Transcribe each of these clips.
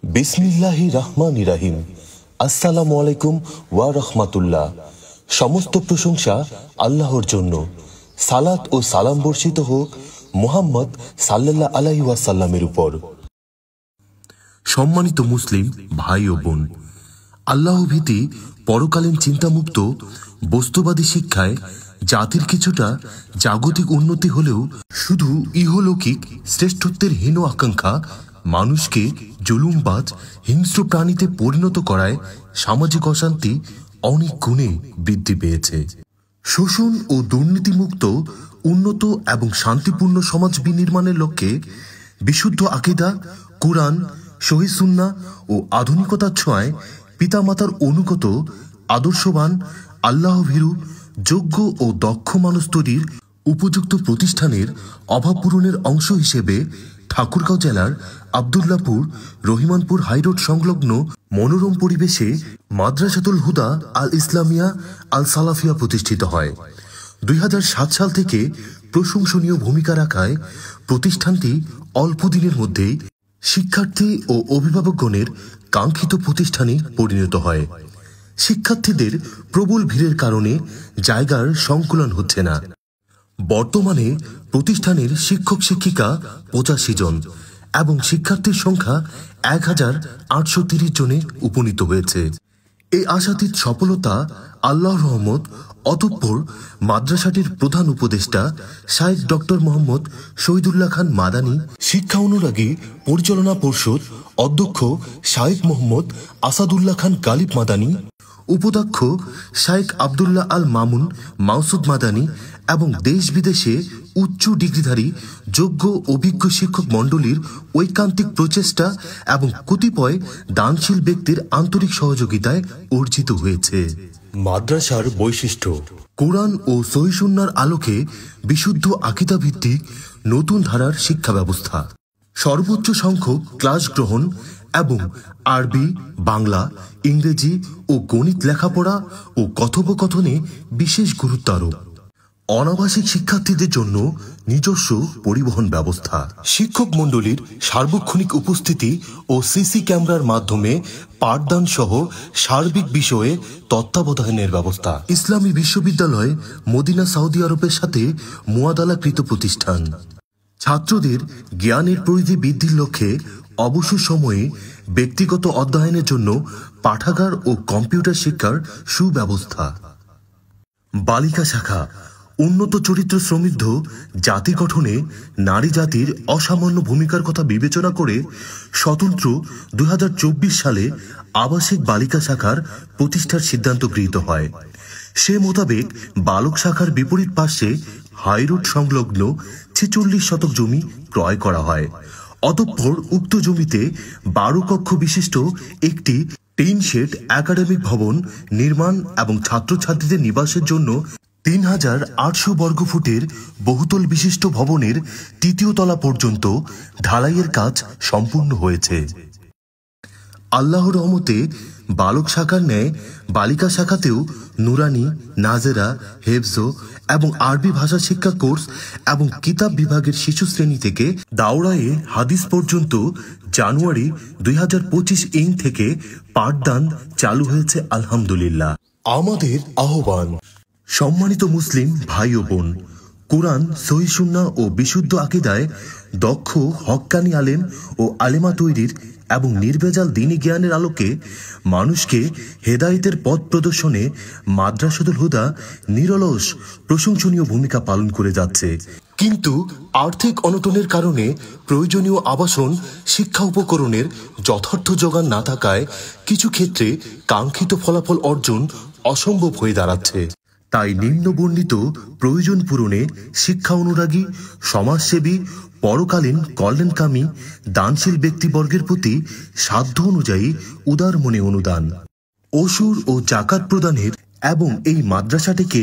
বিসমিল্লাহির রহমানির রহিম। আসসালামু আলাইকুম ওয়া রাহমাতুল্লাহ। সমস্ত প্রশংসা আল্লাহর জন্য। সালাত ও সালাম বর্ষিত হোক মুহাম্মদ সাল্লাল্লাহু আলাইহি ওয়াসাল্লামের উপর। সম্মানিত মুসলিম ভাই ও বোন, আল্লাহ ভীতি, পরকালীন চিন্তামুক্ত বস্তুবাদী শিক্ষায় জাতির কিছুটা জাগতিক উন্নতি হলেও শুধু ইহলৌকিক শ্রেষ্ঠত্বের হীন আকাঙ্ক্ষা মানুষকে জুলুমবাজ হিংস্র প্রাণীতে পরিণত করায় সামাজিক অশান্তি অনেক গুণে বৃদ্ধি পেয়েছে। শোষণ ও দুর্নীতিমুক্ত উন্নত এবং শান্তিপূর্ণ সমাজ বিনির্মাণের লক্ষ্যে বিশুদ্ধ আকীদা, কুরআন, সহিহ সুন্নাহ ও আধুনিকতার ছোঁয়ায় পিতামাতার অনুগত আদর্শবান আল্লাহভীরু যোগ্য ও দক্ষ মানুষ তৈরির উপযুক্ত প্রতিষ্ঠানের অভাব পূরণের অংশ হিসেবে ঠাকুরগাঁও জেলার আব্দুল্লাহপুর রহিমানপুর হাইরোড সংলগ্ন মনোরম পরিবেশে মাদ্রাসাতুল হুদা আল ইসলামিয়া আল সালাফিয়া প্রতিষ্ঠিত হয়। 2007 সাল থেকে প্রশংসনীয় ভূমিকা রাখায় প্রতিষ্ঠানটি অল্প দিনের মধ্যেই শিক্ষার্থী ও অভিভাবকগণের কাঙ্ক্ষিত প্রতিষ্ঠানে পরিণত হয়। শিক্ষার্থীদের প্রবল ভিড়ের কারণে জায়গার সংকুলন হচ্ছে না। বর্তমানে প্রতিষ্ঠানের শিক্ষক শিক্ষিকা 85 জন এবং শিক্ষার্থীর সংখ্যা 1830 জনে উপনীত হয়েছে। এই আশাতীত সফলতা আল্লাহর রহমত। অতঃপর মাদ্রাসাটির প্রধান উপদেষ্টা শাইখ ডক্টর মোহাম্মদ শহীদুল্লাহ খান মাদানী, শিক্ষা অনুরাগী পরিচালনা পর্ষদ অধ্যক্ষ শাইখ মোহাম্মদ আসাদুল্লাহ খান গালিব মাদানী, উপাধ্যক্ষ শাইখ আব্দুল্লাহ আল মামুন মাউসুদ মাদানী এবং দেশ বিদেশে উচ্চ ডিগ্রিধারী যোগ্য অভিজ্ঞ শিক্ষক মণ্ডলীর ঐকান্তিক প্রচেষ্টা এবং কতিপয় দানশীল ব্যক্তির আন্তরিক সহযোগিতায় অর্জিত হয়েছে। মাদ্রাসার বৈশিষ্ট্য: কোরআন ও সহিহ সুন্নাহর আলোকে বিশুদ্ধ আকীদা ভিত্তিক নতুন ধারার শিক্ষা ব্যবস্থা, সর্বোচ্চ সংখ্যক ক্লাস গ্রহণ এবং আরবি, বাংলা, ইংরেজি ও গণিত লেখাপড়া ও কথোপকথনে বিশেষ গুরুত্ব আরোপ, অনাবাসিক শিক্ষার্থীদের জন্য নিজস্ব পরিবহন ব্যবস্থা, শিক্ষক মণ্ডলীর সার্বক্ষণিক উপস্থিতি ও সিসি ক্যামেরার মাধ্যমে পাঠদান সহ সার্বিক বিষয়ে তত্ত্বাবধানের ব্যবস্থা, ইসলামী বিশ্ববিদ্যালয় মদিনা সৌদি আরবের সাথে মুয়াদালাকৃত প্রতিষ্ঠান, ছাত্রদের জ্ঞানের পরিধি বৃদ্ধির লক্ষ্যে অবসর সময়ে ব্যক্তিগত অধ্যয়নের জন্য পাঠাগার ও কম্পিউটার শিক্ষার সুব্যবস্থা, বালিকা শাখা উন্নত চরিত্র সমৃদ্ধ জাতি গঠনে নারী জাতির অসামান্য ভূমিকার কথা বিবেচনা করে স্বতন্ত্র 2024 সালে আবাসিক বালিকা শাখার প্রতিষ্ঠার সিদ্ধান্ত গৃহীত হয়। সে মোতাবেক বালক শাখার বিপরীত পার্শ্বে হাইরোড সংলগ্ন 46 শতক জমি ক্রয় করা হয়। অতঃপর উক্ত জমিতে 12 কক্ষ বিশিষ্ট একটি টিন শেড একাডেমিক ভবন নির্মাণ এবং ছাত্রছাত্রীদের নিবাসের জন্য 3800 বর্গফুটের বহুতল বিশিষ্ট ভবনের 3য় তলা পর্যন্ত ঢালাইয়ের কাজ সম্পূর্ণ হয়েছে। আল্লাহর রহমতে বালক শাখার ন্যায় বালিকা শাখাতেও নুরানি, নাজেরা, হেফজ এবং আরবি ভাষা শিক্ষা কোর্স এবং কিতাব বিভাগের শিশু শ্রেণী থেকে দাওরায়ে হাদিস পর্যন্ত জানুয়ারি 2025 থেকে পাঠদান চালু হয়েছে। আলহামদুলিল্লাহ। আমাদের আহ্বান: সম্মানিত মুসলিম ভাই ও বোন, কুরআন, সহিহ সুন্নাহ ও বিশুদ্ধ আকীদায় দক্ষ হক্কানি আলেম ও আলেমা তৈরির এবং নির্ভেজাল দ্বীনী জ্ঞানের আলোকে মানুষকে হেদায়েতের পথ প্রদর্শনে মাদ্রাসাতুল হুদা নিরলস প্রশংসনীয় ভূমিকা পালন করে যাচ্ছে। কিন্তু আর্থিক অনটনের কারণে প্রয়োজনীয় আবাসন, শিক্ষা উপকরণের যথার্থ যোগান না থাকায় কিছু ক্ষেত্রে কাঙ্ক্ষিত ফলাফল অর্জন অসম্ভব হয়ে দাঁড়াচ্ছে। তাই নিম্নবর্ণিত প্রয়োজন পূরণে শিক্ষা অনুরাগী, সমাজসেবী, পরকালীন কল্যাণকামী দানশীল ব্যক্তিবর্গের প্রতি সাধ্য অনুযায়ী উদার মনে অনুদান, ওসুর ও জাকাত প্রদানের এবং এই মাদ্রাসাটিকে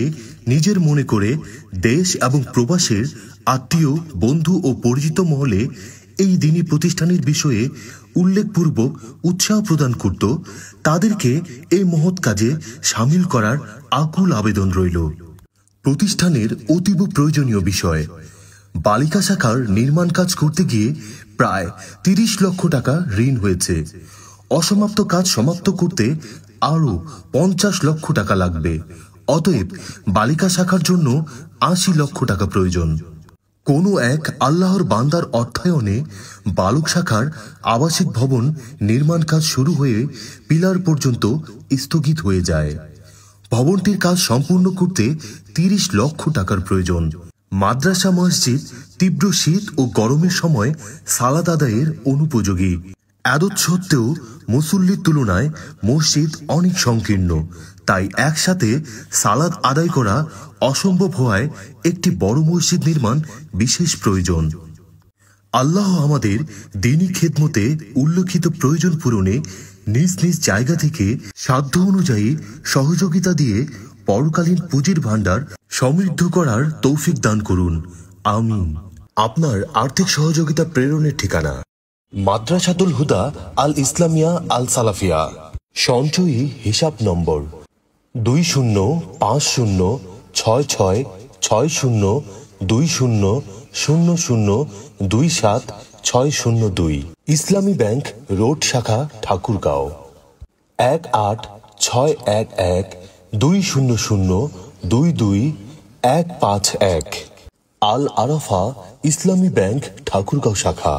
নিজের মনে করে দেশ এবং প্রবাসের আত্মীয়, বন্ধু ও পরিচিত মহলে এই দ্বীনী প্রতিষ্ঠানের বিষয়ে উল্লেখপূর্বক উৎসাহ প্রদান করত, তাদেরকে এই মহৎ কাজে সামিল করার আকুল আবেদন রইল। প্রতিষ্ঠানের অতীব প্রয়োজনীয় বিষয়: বালিকা শাখার নির্মাণ কাজ করতে গিয়ে প্রায় ৩০ লক্ষ টাকা ঋণ হয়েছে। অসমাপ্ত কাজ সমাপ্ত করতে আরো ৫০ লক্ষ টাকা লাগবে। অতএব বালিকা শাখার জন্য ৮০ লক্ষ টাকা প্রয়োজন। কোনো এক আল্লাহর বান্দার অর্থায়নে বালক শাখার আবাসিক ভবন নির্মাণ কাজ শুরু হয়ে পিলার পর্যন্ত স্থগিত হয়ে যায়। ভবনটির কাজ সম্পূর্ণ করতে ৩০ লক্ষ টাকার প্রয়োজন। মাদ্রাসা মসজিদ তীব্র শীত ও গরমের সময় সালাত আদায়ের অনুপযোগী। এতদ সত্ত্বেও মুসল্লির তুলনায় মসজিদ অনেক সংকীর্ণ, তাই একসাথে সালাত আদায় করা অসম্ভব হওয়ায় একটি বড় মসজিদ নির্মাণ বিশেষ প্রয়োজন। আল্লাহ আমাদের দ্বীনী খেদমতে উল্লেখিত প্রয়োজন পূরণে নিজ নিজ জায়গা থেকে সাধ্য অনুযায়ী সহযোগিতা দিয়ে পরকালীন পুঁজির ভাণ্ডার সমৃদ্ধ করার তৌফিক দান করুন, আমিন। আপনার আর্থিক সহযোগিতা প্রেরণের ঠিকানা: মাদ্রাসাতুল হুদা আল ইসলামিয়া আল সালাফিয়া। সঞ্চয়ী হিসাব নম্বর 205660200027 ইসলামী ব্যাংক রোড শাখা, ঠাকুরগাঁও। 1831200222151 আল আরাফা ইসলামী ব্যাংক ঠাকুরগাঁও শাখা।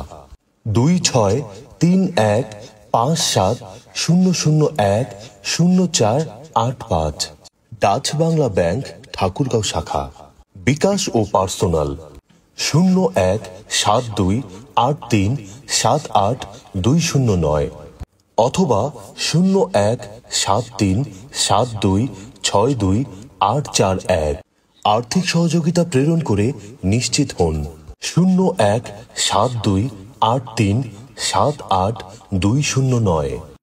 26315700100485 ডাচ বাংলা ব্যাংক ঠাকুরগাঁও শাখা। বিকাশ ও পার্সোনাল 017283782209 অথবা 017372628841। আর্থিক সহযোগিতা প্রেরণ করে নিশ্চিত হন 017283782209।